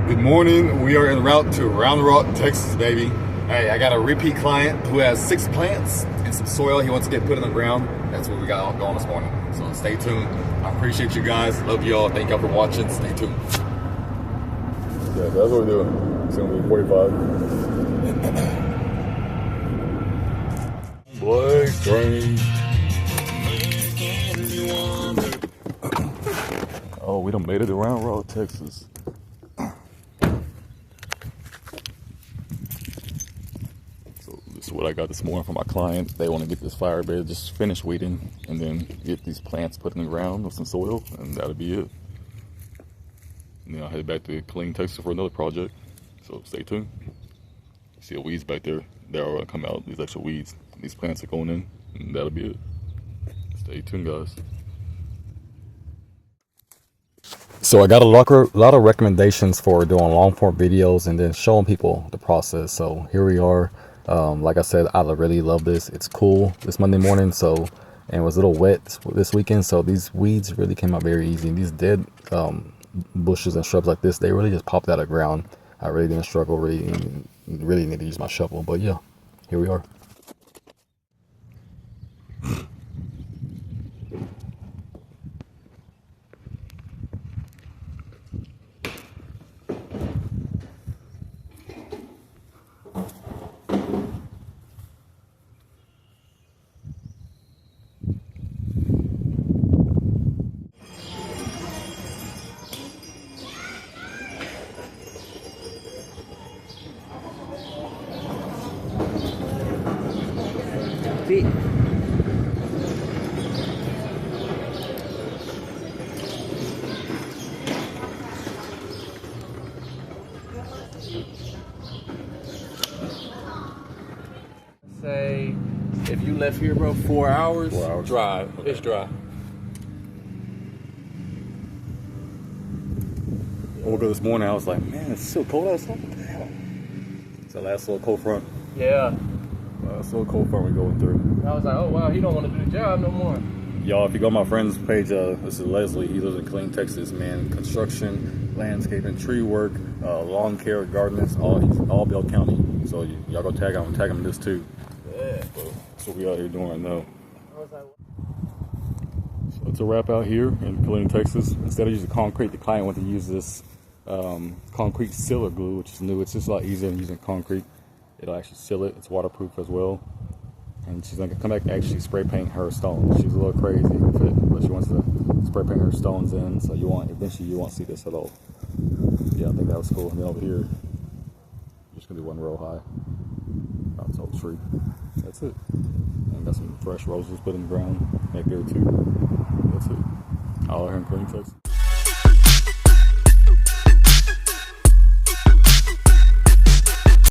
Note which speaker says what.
Speaker 1: Good morning. We are en route to Round Rock, Texas, baby. Hey, I got a repeat client who has 6 plants and some soil he wants to get put in the ground. That's what we got going this morning. So stay tuned. I appreciate you guys. Love y'all. Thank y'all for watching. Stay tuned. Yeah, that's what we're doing. It's gonna be 45. Boy, strange. Oh, we done made it to Round Rock, Texas. So this is what I got this morning from my client. They want to get this fire bed just finished weeding and then get these plants put in the ground with some soil, and that'll be it. And then I'll head back to Killeen, Texas for another project. So stay tuned. See the weeds back there. They're all gonna come out, these extra weeds. These plants are going in, and that'll be it. Stay tuned, guys. So I got a lot of recommendations for doing long form videos and then showing people the process. So here we are. Like I said, I really love this. It's cool this Monday morning. So, and it was a little wet this weekend. So these weeds really came out very easy. And these dead bushes and shrubs like this, they really just popped out of the ground. I really didn't struggle. Really need to use my shovel. But yeah, here we are.
Speaker 2: Feet. Say, if you left here, bro, 4 hours,
Speaker 1: 4 hours.
Speaker 2: drive.
Speaker 1: Okay.
Speaker 2: It's dry.
Speaker 1: I woke up this morning, I was like, man, it's so cold outside. What the hell? It's the last little cold front.
Speaker 2: Yeah.
Speaker 1: Last little cold front we're going through.
Speaker 2: I was like, oh wow, he don't want to do the job no more.
Speaker 1: Y'all, if you go on my friend's page, this is Leslie. He lives in Killeen, Texas, man. Construction, landscaping, tree work, lawn care, gardeners, all Bell County. So y'all go tag him this too.
Speaker 2: Yeah.
Speaker 1: So that's what we out here doing right now.
Speaker 2: I was like,
Speaker 1: So it's a wrap out here in Killeen, Texas. Instead of using concrete, the client wanted to use this concrete sealer glue, which is new. It's just a lot easier than using concrete. It'll actually seal it. It's waterproof as well. And she's gonna come back and actually spray paint her stones. She's a little crazy with it, but she wants to spray paint her stones in. So eventually you won't see this at all. Yeah, I think that was cool. And then over here, just gonna do one row high. That's old tree. That's it. And got some fresh roses put in the ground back there too. That's it. All here in Killeen, Texas.